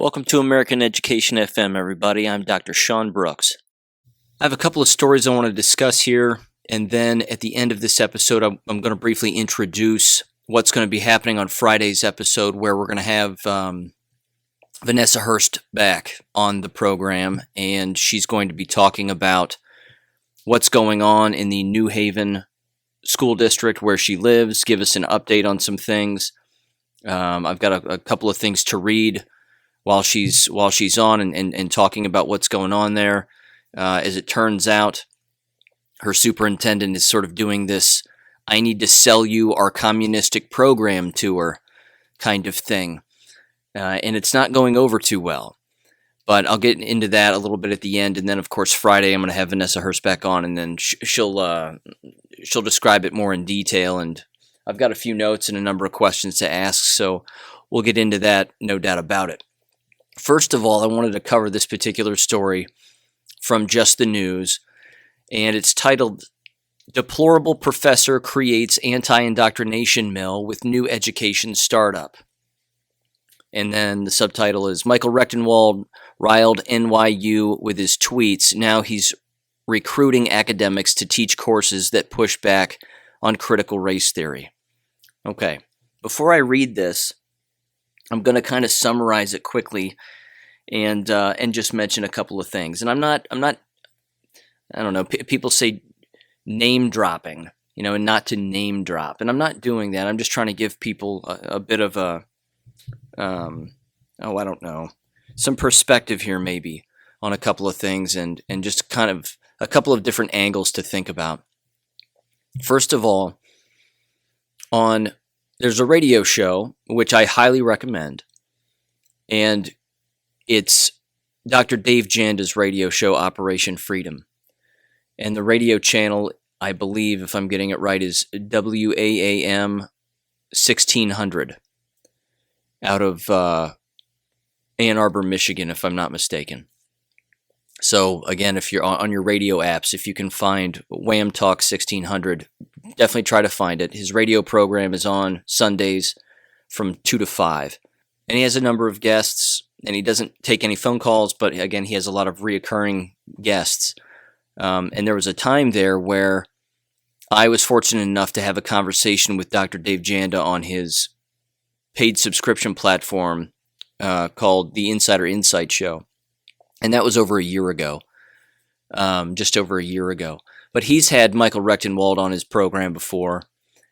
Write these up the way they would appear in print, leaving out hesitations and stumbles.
Welcome to American Education FM, everybody. I'm Dr. Sean Brooks. I have a couple of stories I want to discuss here, and then at the end of this episode, I'm going to briefly introduce what's going to be happening on Friday's episode, where we're going to have Vanessa Hurst back on the program, and she's going to be talking about what's going on in the New Haven school district where she lives, give us an update on some things. I've got a couple of things to read while she's on and talking about what's going on there. As it turns out, her superintendent is sort of doing this "I need to sell you our communistic program" tour kind of thing. And it's not going over too well. But I'll get into that a little bit at the end. And then, of course, Friday I'm going to have Vanessa Hurst back on, and then she'll describe it more in detail. And I've got a few notes and a number of questions to ask, so we'll get into that, no doubt about it. First of all, I wanted to cover this particular story from Just the News, and it's titled, "Deplorable Professor Creates Anti-Indoctrination Mill with New Education Startup." And then the subtitle is, "Michael Rechtenwald riled NYU with his tweets. Now he's recruiting academics to teach courses that push back on critical race theory." Okay, before I read this, I'm going to kind of summarize it quickly and just mention a couple of things. And I'm not. I don't know. People say name dropping, and not to name drop. And I'm not doing that. I'm just trying to give people a bit of a, I don't know, some perspective here maybe on a couple of things and just kind of a couple of different angles to think about. First of all, there's a radio show, which I highly recommend, and it's Dr. Dave Janda's radio show, Operation Freedom. And the radio channel, I believe, if I'm getting it right, is WAAM 1600 out of Ann Arbor, Michigan, if I'm not mistaken. So, again, if you're on your radio apps, if you can find Wham Talk 1600, definitely try to find it. His radio program is on Sundays from 2 to 5. And he has a number of guests, and he doesn't take any phone calls, but, again, he has a lot of reoccurring guests. And there was a time there where I was fortunate enough to have a conversation with Dr. Dave Janda on his paid subscription platform called the Insider Insight Show. And that was over a year ago, just over a year ago. But he's had Michael Rechtenwald on his program before,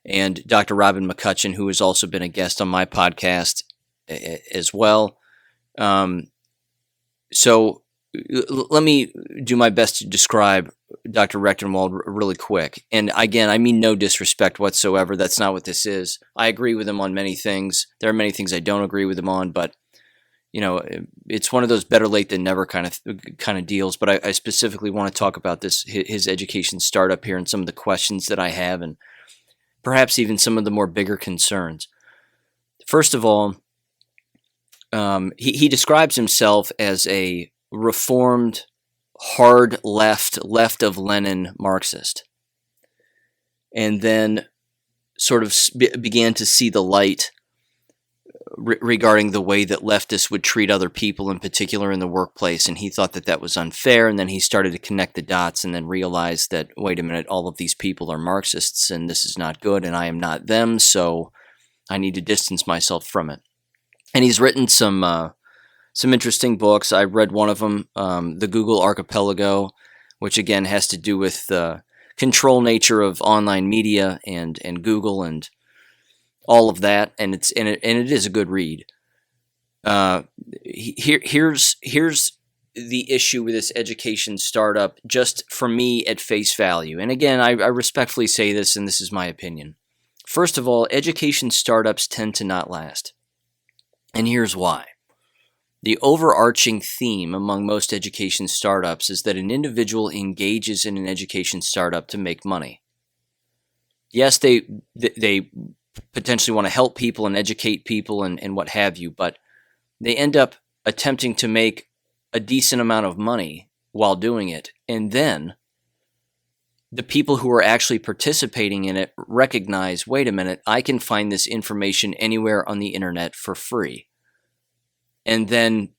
and Dr. Robin McCutcheon, who has also been a guest on my podcast as well. So let me do my best to describe Dr. Rechtenwald really quick. And again, I mean no disrespect whatsoever. That's not what this is. I agree with him on many things. There are many things I don't agree with him on, but it's one of those better late than never kind of deals. But I specifically want to talk about his education startup here, and some of the questions that I have, and perhaps even some of the more bigger concerns. First of all, he describes himself as a reformed, hard left of Lenin Marxist, and then sort of began to see the light regarding the way that leftists would treat other people, in particular in the workplace, and he thought that was unfair, and then he started to connect the dots and then realized that, wait a minute, all of these people are Marxists, and this is not good, and I am not them, so I need to distance myself from it. And he's written some interesting books. I read one of them, The Google Archipelago, which again has to do with the control nature of online media and Google and all of that, and it is a good read. Here's the issue with this education startup, just for me at face value. And again, I respectfully say this, and this is my opinion. First of all, education startups tend to not last. And here's why. The overarching theme among most education startups is that an individual engages in an education startup to make money. Yes, they potentially want to help people and educate people and what have you, but they end up attempting to make a decent amount of money while doing it. And then the people who are actually participating in it recognize, wait a minute, I can find this information anywhere on the internet for free. And then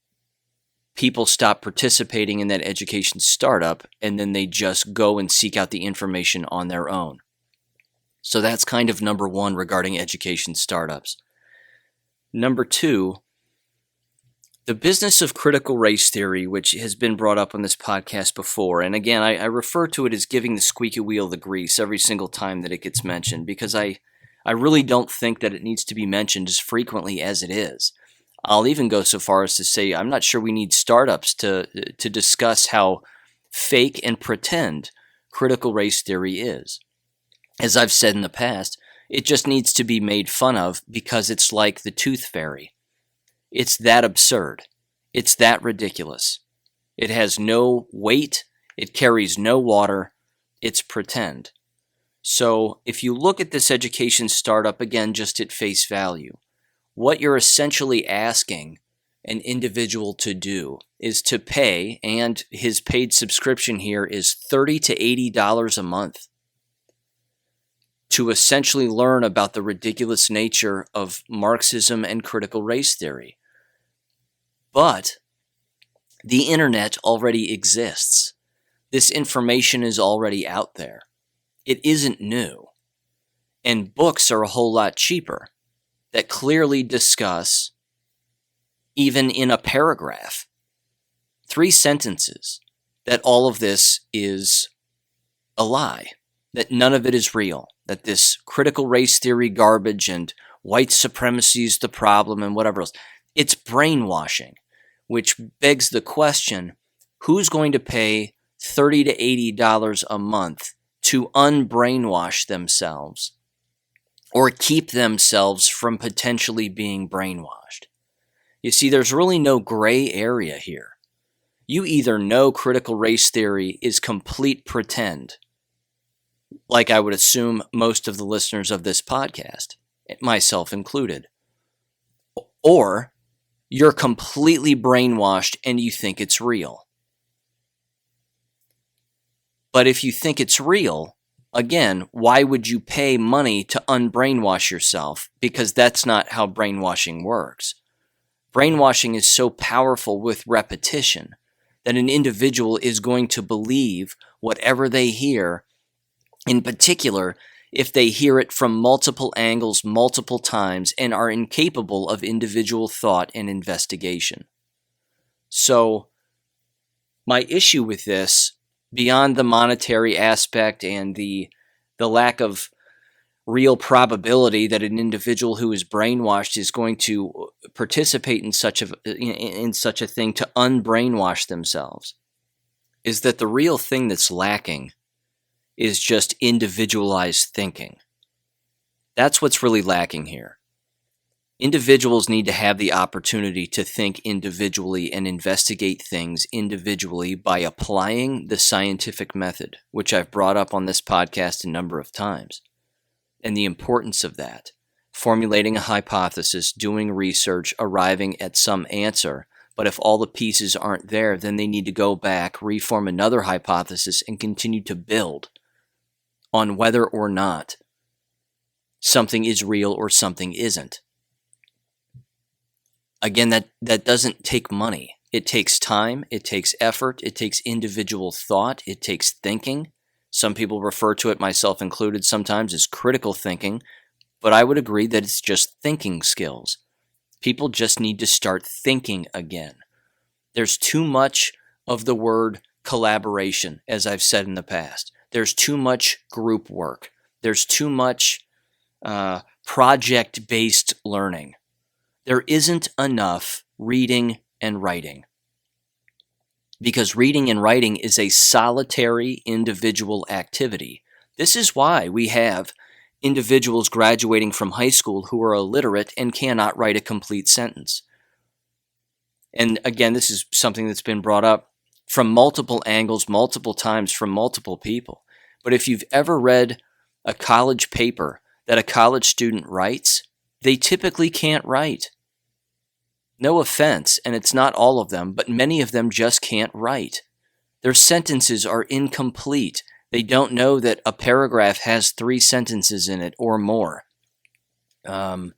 people stop participating in that education startup, and then they just go and seek out the information on their own. So that's kind of number one regarding education startups. Number two, the business of critical race theory, which has been brought up on this podcast before. And again, I refer to it as giving the squeaky wheel the grease every single time that it gets mentioned, because I really don't think that it needs to be mentioned as frequently as it is. I'll even go so far as to say I'm not sure we need startups to discuss how fake and pretend critical race theory is. As I've said in the past, it just needs to be made fun of because it's like the tooth fairy. It's that absurd. It's that ridiculous. It has no weight. It carries no water. It's pretend. So if you look at this education startup, again, just at face value, what you're essentially asking an individual to do is to pay, and his paid subscription here is $30 to $80 a month, to essentially learn about the ridiculous nature of Marxism and critical race theory. But the internet already exists. This information is already out there. It isn't new. And books are a whole lot cheaper that clearly discuss, even in a paragraph, 3 sentences, that all of this is a lie, that none of it is real, that this critical race theory garbage and white supremacy is the problem and whatever else, it's brainwashing, which begs the question, who's going to pay $30 to $80 a month to unbrainwash themselves or keep themselves from potentially being brainwashed? You see, there's really no gray area here. You either know critical race theory is complete pretend, like I would assume most of the listeners of this podcast, myself included, or you're completely brainwashed and you think it's real. But if you think it's real, again, why would you pay money to unbrainwash yourself? Because that's not how brainwashing works. Brainwashing is so powerful with repetition that an individual is going to believe whatever they hear, in particular, if they hear it from multiple angles, multiple times, and are incapable of individual thought and investigation. So, my issue with this, beyond the monetary aspect and the lack of real probability that an individual who is brainwashed is going to participate in such a thing to unbrainwash themselves, is that the real thing that's lacking is just individualized thinking. That's what's really lacking here. Individuals need to have the opportunity to think individually and investigate things individually by applying the scientific method, which I've brought up on this podcast a number of times, and the importance of that. Formulating a hypothesis, doing research, arriving at some answer, but if all the pieces aren't there, then they need to go back, reform another hypothesis, and continue to build on whether or not something is real or something isn't. Again, that doesn't take money. It takes time, it takes effort, it takes individual thought, it takes thinking. Some people refer to it, myself included, sometimes as critical thinking, but I would agree that it's just thinking skills. People just need to start thinking again. There's too much of the word collaboration, as I've said in the past. There's too much group work. There's too much project-based learning. There isn't enough reading and writing, because reading and writing is a solitary individual activity. This is why we have individuals graduating from high school who are illiterate and cannot write a complete sentence. And again, this is something that's been brought up from multiple angles, multiple times, from multiple people. But if you've ever read a college paper that a college student writes, they typically can't write. No offense, and it's not all of them, but many of them just can't write. Their sentences are incomplete. They don't know that a paragraph has 3 sentences in it or more. The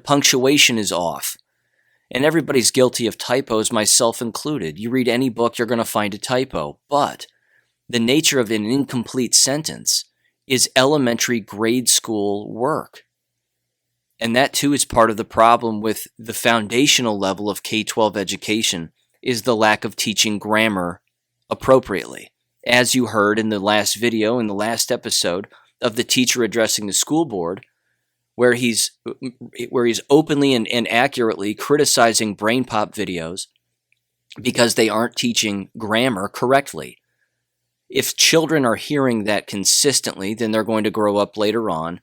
punctuation is off. And everybody's guilty of typos, myself included. You read any book, you're going to find a typo. But the nature of an incomplete sentence is elementary grade school work. And that too is part of the problem with the foundational level of K-12 education, is the lack of teaching grammar appropriately. As you heard in the last video, in the last episode of the teacher addressing the school board, where he's openly and accurately criticizing brain pop videos because they aren't teaching grammar correctly. If children are hearing that consistently, then they're going to grow up later on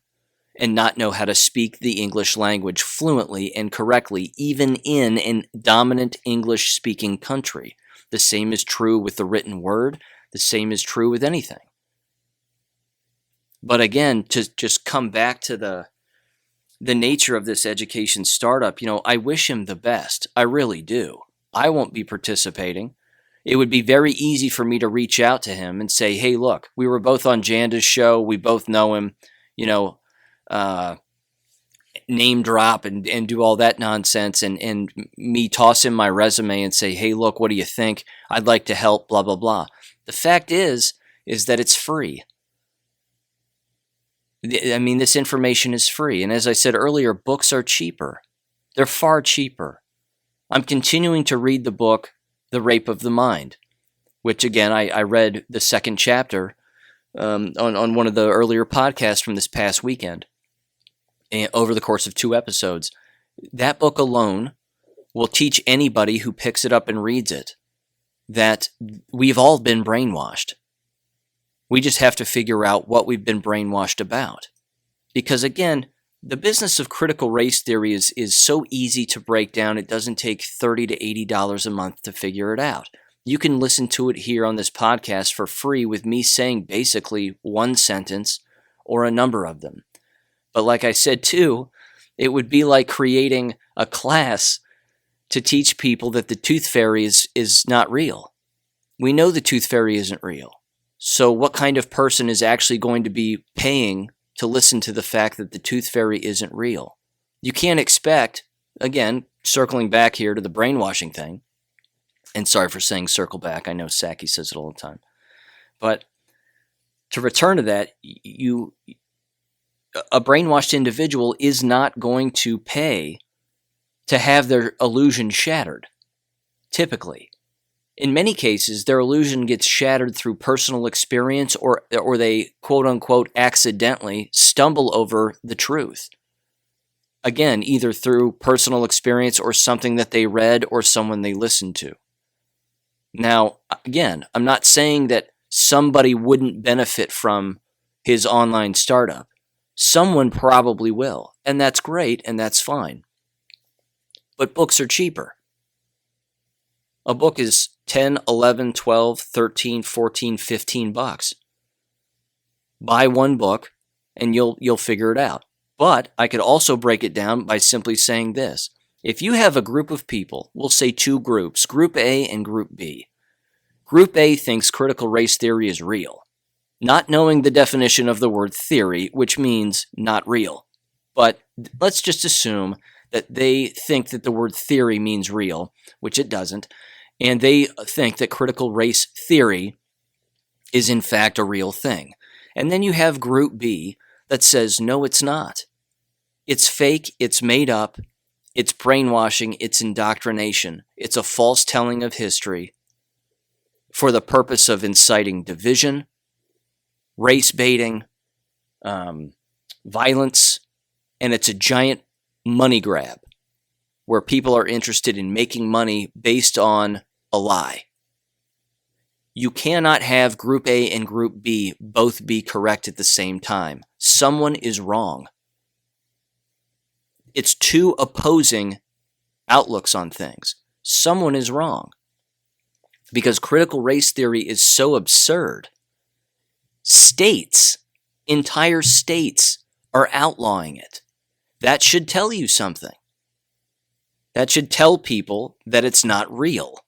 and not know how to speak the English language fluently and correctly, even in a dominant English-speaking country. The same is true with the written word. The same is true with anything. But again, to just come back to the nature of this education startup, I wish him the best. I really do. I won't be participating. It would be very easy for me to reach out to him and say, hey, look, we were both on Janda's show. We both know him, name drop and do all that nonsense, and me toss him my resume and say, hey, look, what do you think? I'd like to help, blah, blah, blah. The fact is that it's free. I mean, this information is free. And as I said earlier, books are cheaper. They're far cheaper. I'm continuing to read the book, The Rape of the Mind, which, again, I read the second chapter on one of the earlier podcasts from this past weekend over the course of 2 episodes. That book alone will teach anybody who picks it up and reads it that we've all been brainwashed. We just have to figure out what we've been brainwashed about. Because again, the business of critical race theory is so easy to break down. It doesn't take $30 to $80 a month to figure it out. You can listen to it here on this podcast for free with me saying basically one sentence or a number of them. But like I said too, it would be like creating a class to teach people that the tooth fairy is not real. We know the tooth fairy isn't real. So what kind of person is actually going to be paying to listen to the fact that the tooth fairy isn't real? You can't expect, again, circling back here to the brainwashing thing, and sorry for saying circle back, I know Saki says it all the time, but to return to that, a brainwashed individual is not going to pay to have their illusion shattered, typically. In many cases, their illusion gets shattered through personal experience or they, quote-unquote, accidentally stumble over the truth. Again, either through personal experience or something that they read or someone they listened to. Now, again, I'm not saying that somebody wouldn't benefit from his online startup. Someone probably will, and that's great, and that's fine. But books are cheaper. A book is 10, 11, 12, 13, 14, 15 bucks. Buy one book and you'll figure it out. But I could also break it down by simply saying this. If you have a group of people, we'll say 2 groups, Group A and Group B. Group A thinks critical race theory is real, not knowing the definition of the word theory, which means not real. But let's just assume that they think that the word theory means real, which it doesn't. And they think that critical race theory is in fact a real thing. And then you have Group B that says, no, it's not. It's fake, it's made up, it's brainwashing, it's indoctrination. It's a false telling of history for the purpose of inciting division, race baiting, violence, and it's a giant money grab where people are interested in making money based on a lie. You cannot have Group A and Group B both be correct at the same time. Someone is wrong. It's 2 opposing outlooks on things. Someone is wrong. Because critical race theory is so absurd. Entire states are outlawing it. That should tell you something. That should tell people that it's not real.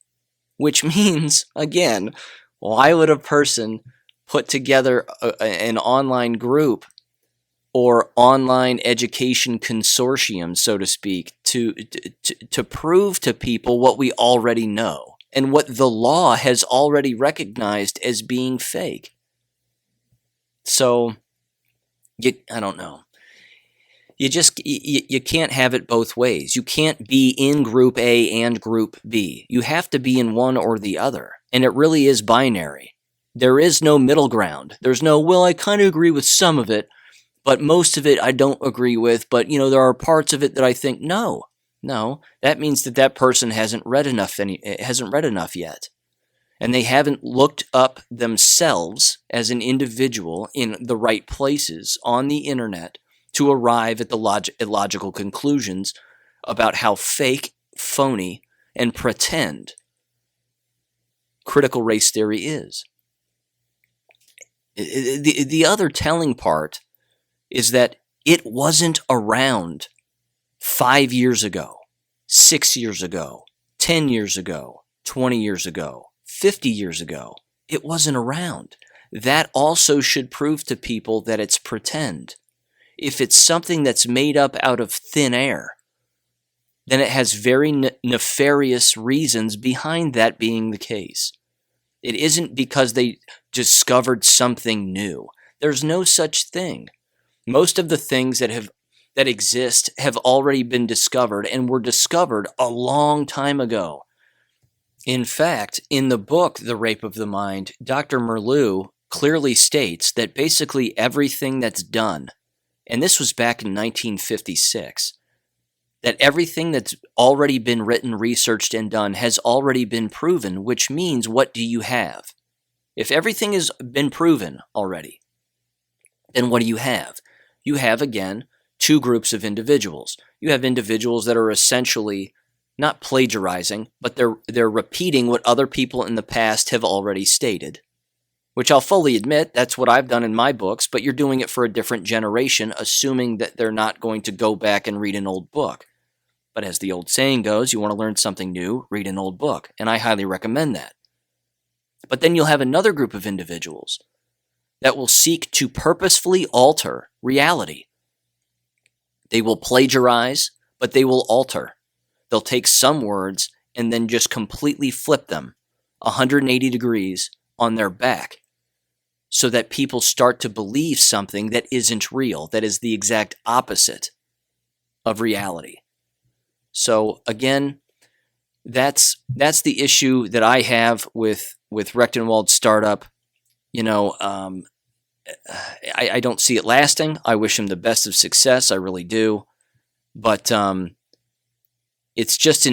Which means, again, why would a person put together an online group or online education consortium, so to speak, to prove to people what we already know and what the law has already recognized as being fake. So, I don't know. You can't have it both ways. You can't be in Group A and Group B. You have to be in one or the other, and it really is binary. There is no middle ground. There's no, well, I kind of agree with some of it, but most of it I don't agree with, but there are parts of it that I think, no, that means that person hasn't read enough yet. And they haven't looked up themselves as an individual in the right places on the internet to arrive at the logical conclusions about how fake, phony, and pretend critical race theory is. The other telling part is that it wasn't around 5 years ago, 6 years ago, 10 years ago, 20 years ago, 50 years ago. It wasn't around. That also should prove to people that it's pretend. If it's something that's made up out of thin air, then it has very nefarious reasons behind that being the case. It isn't because they discovered something new. There's no such thing. Most of the things that exist have already been discovered and were discovered a long time ago. In fact, in the book, The Rape of the Mind, Dr. Merleau clearly states that basically everything that's done, and this was back in 1956, that everything that's already been written, researched, and done has already been proven, which means what do you have? If everything has been proven already, then what do you have? You have, again, two groups of individuals. You have individuals that are essentially not plagiarizing, but they're repeating what other people in the past have already stated, which I'll fully admit, that's what I've done in my books, but you're doing it for a different generation, assuming that they're not going to go back and read an old book. But as the old saying goes, you want to learn something new, read an old book, and I highly recommend that. But then you'll have another group of individuals that will seek to purposefully alter reality. They will plagiarize, but they will alter. They'll take some words and then just completely flip them 180 degrees on their back so that people start to believe something that isn't real, that is the exact opposite of reality. So again, that's the issue that I have with Rechtenwald's startup. I don't see it lasting. I wish him the best of success. I really do. But it's just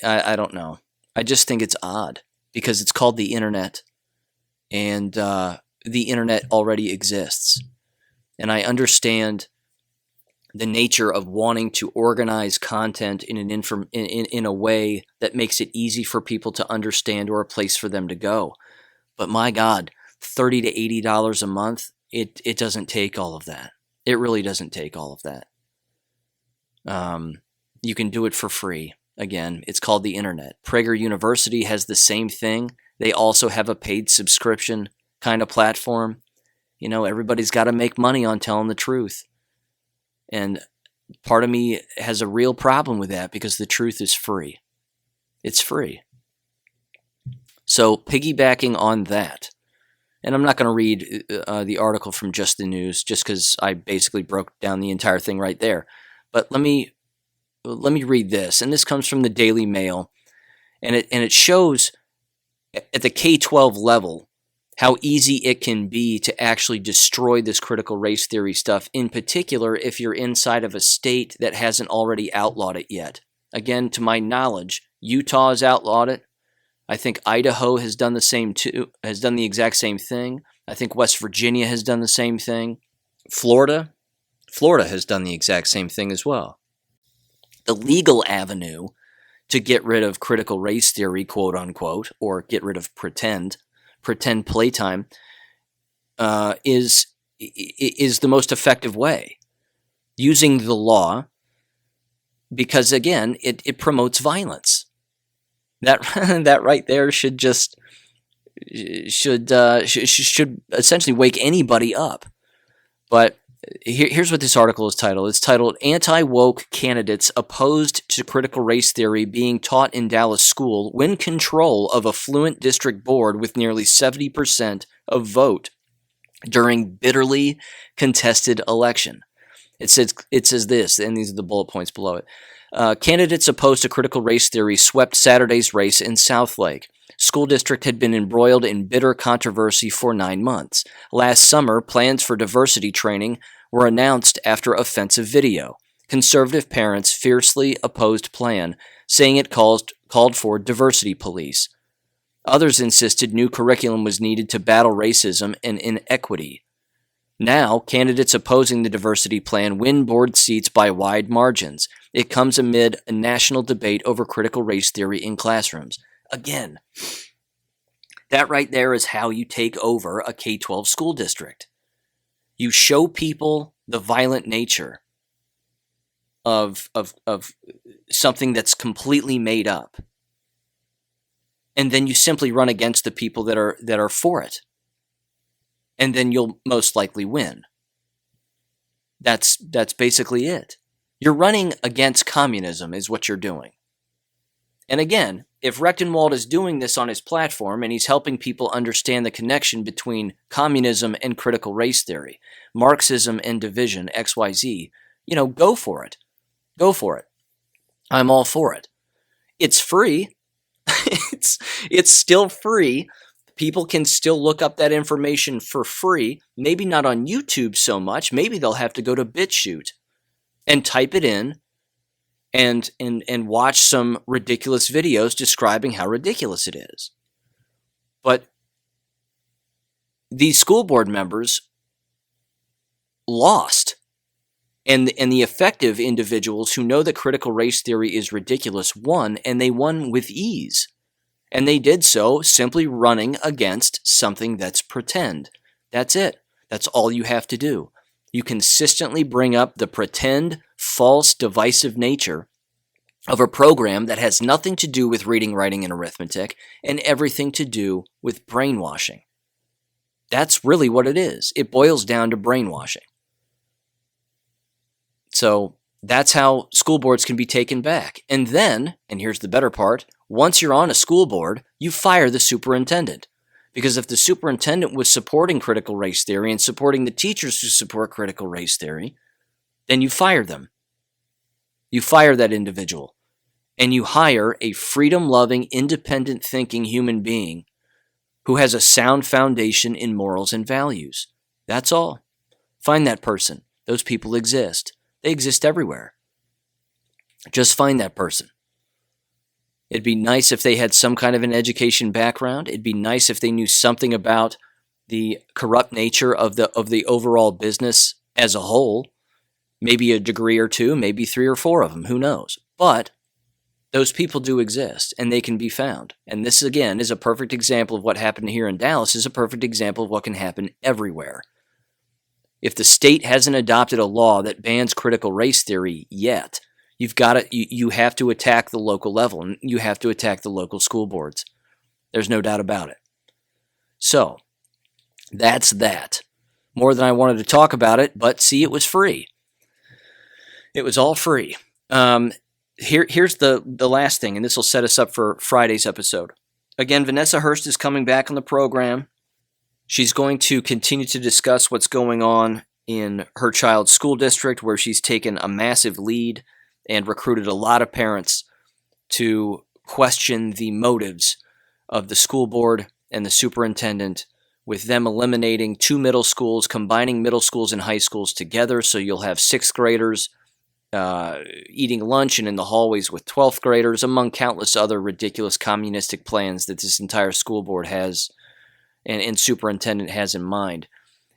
I don't know. I just think it's odd because it's called the internet, and the internet already exists. And I understand the nature of wanting to organize content in a way that makes it easy for people to understand or a place for them to go. But my God, $30 to $80 a month, it doesn't take all of that. It really doesn't take all of that. You can do it for free. Again, it's called the internet. Prager University has the same thing. They also have a paid subscription kind of platform. Everybody's got to make money on telling the truth. And part of me has a real problem with that because the truth is free. It's free. So piggybacking on that, and I'm not going to read the article from Just the News just because I basically broke down the entire thing right there. But let me read this, and this comes from the Daily Mail, and it shows at the K-12 level how easy it can be to actually destroy this critical race theory stuff, in particular if you're inside of a state that hasn't already outlawed it yet. Again, to my knowledge, Utah has outlawed it. I think Idaho has done the exact same thing. I think West Virginia has done the same thing. Florida has done the exact same thing as well. The legal avenue to get rid of critical race theory, quote unquote, or get rid of pretend playtime, is the most effective way. Using the law, because again, it promotes violence. That right there should essentially wake anybody up. But Here's what this article is titled. It's titled, Anti-Woke Candidates Opposed to Critical Race Theory Being Taught in Dallas School Win Control of Affluent District Board with Nearly 70% of Vote During Bitterly Contested Election. It says this, and these are the bullet points below it. Candidates opposed to critical race theory swept Saturday's race in Southlake. School district had been embroiled in bitter controversy for 9 months. Last summer, plans for diversity training were announced after offensive video. Conservative parents fiercely opposed plan, saying it called for diversity police. Others insisted new curriculum was needed to battle racism and inequity. Now, candidates opposing the diversity plan win board seats by wide margins. It comes amid a national debate over critical race theory in classrooms. Again, that right there is how you take over a K-12 school district. You show people the violent nature of something that's completely made up, and then you simply run against the people that are for it, and then you'll most likely win. That's basically it. You're running against communism is what you're doing. And again, if Rechtenwald is doing this on his platform and he's helping people understand the connection between communism and critical race theory, Marxism and division, XYZ, go for it. Go for it. I'm all for it. It's free. It's still free. People can still look up that information for free. Maybe not on YouTube so much. Maybe they'll have to go to BitChute and type it in and watch some ridiculous videos describing how ridiculous it is. But these school board members lost. And the effective individuals who know that critical race theory is ridiculous won, and they won with ease. And they did so simply running against something that's pretend. That's it. That's all you have to do. You consistently bring up the pretend, false, divisive nature of a program that has nothing to do with reading, writing, and arithmetic, and everything to do with brainwashing. That's really what it is. It boils down to brainwashing. So that's how school boards can be taken back. And then, and here's the better part, once you're on a school board, you fire the superintendent. Because if the superintendent was supporting critical race theory and supporting the teachers who support critical race theory, then you fire them. You fire that individual. And you hire a freedom-loving, independent-thinking human being who has a sound foundation in morals and values. That's all. Find that person. Those people exist. They exist everywhere. Just find that person. It'd be nice if they had some kind of an education background. It'd be nice if they knew something about the corrupt nature of the overall business as a whole. Maybe a degree or two, maybe 3 or 4 of them, who knows? But those people do exist, and they can be found. And this, again, is a perfect example of what happened here in Dallas, is a perfect example of what can happen everywhere. If the state hasn't adopted a law that bans critical race theory yet, you have to attack the local level, and you have to attack the local school boards. There's no doubt about it. So, that's that. More than I wanted to talk about it, but see, it was free. It was all free. Here's the last thing, and this will set us up for Friday's episode. Again, Vanessa Hurst is coming back on the program. She's going to continue to discuss what's going on in her child's school district, where she's taken a massive lead and recruited a lot of parents to question the motives of the school board and the superintendent, with them eliminating 2 middle schools, combining middle schools and high schools together, so you'll have 6th graders eating lunch and in the hallways with 12th graders, among countless other ridiculous communistic plans that this entire school board has and superintendent has in mind.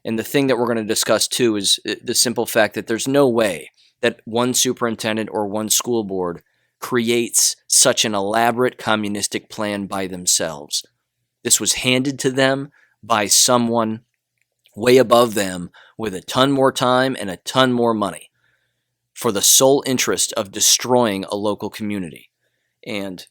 And the thing that we're going to discuss too is the simple fact that there's no way that one superintendent or one school board creates such an elaborate communistic plan by themselves. This was handed to them by someone way above them with a ton more time and a ton more money for the sole interest of destroying a local community. And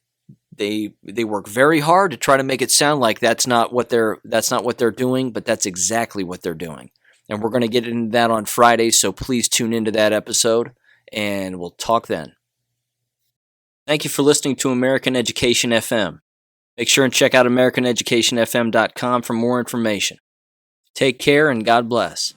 they work very hard to try to make it sound like that's not what they're doing, but that's exactly what they're doing. And we're going to get into that on Friday, so please tune into that episode, and we'll talk then. Thank you for listening to American Education FM. Make sure and check out AmericanEducationFM.com for more information. Take care and God bless.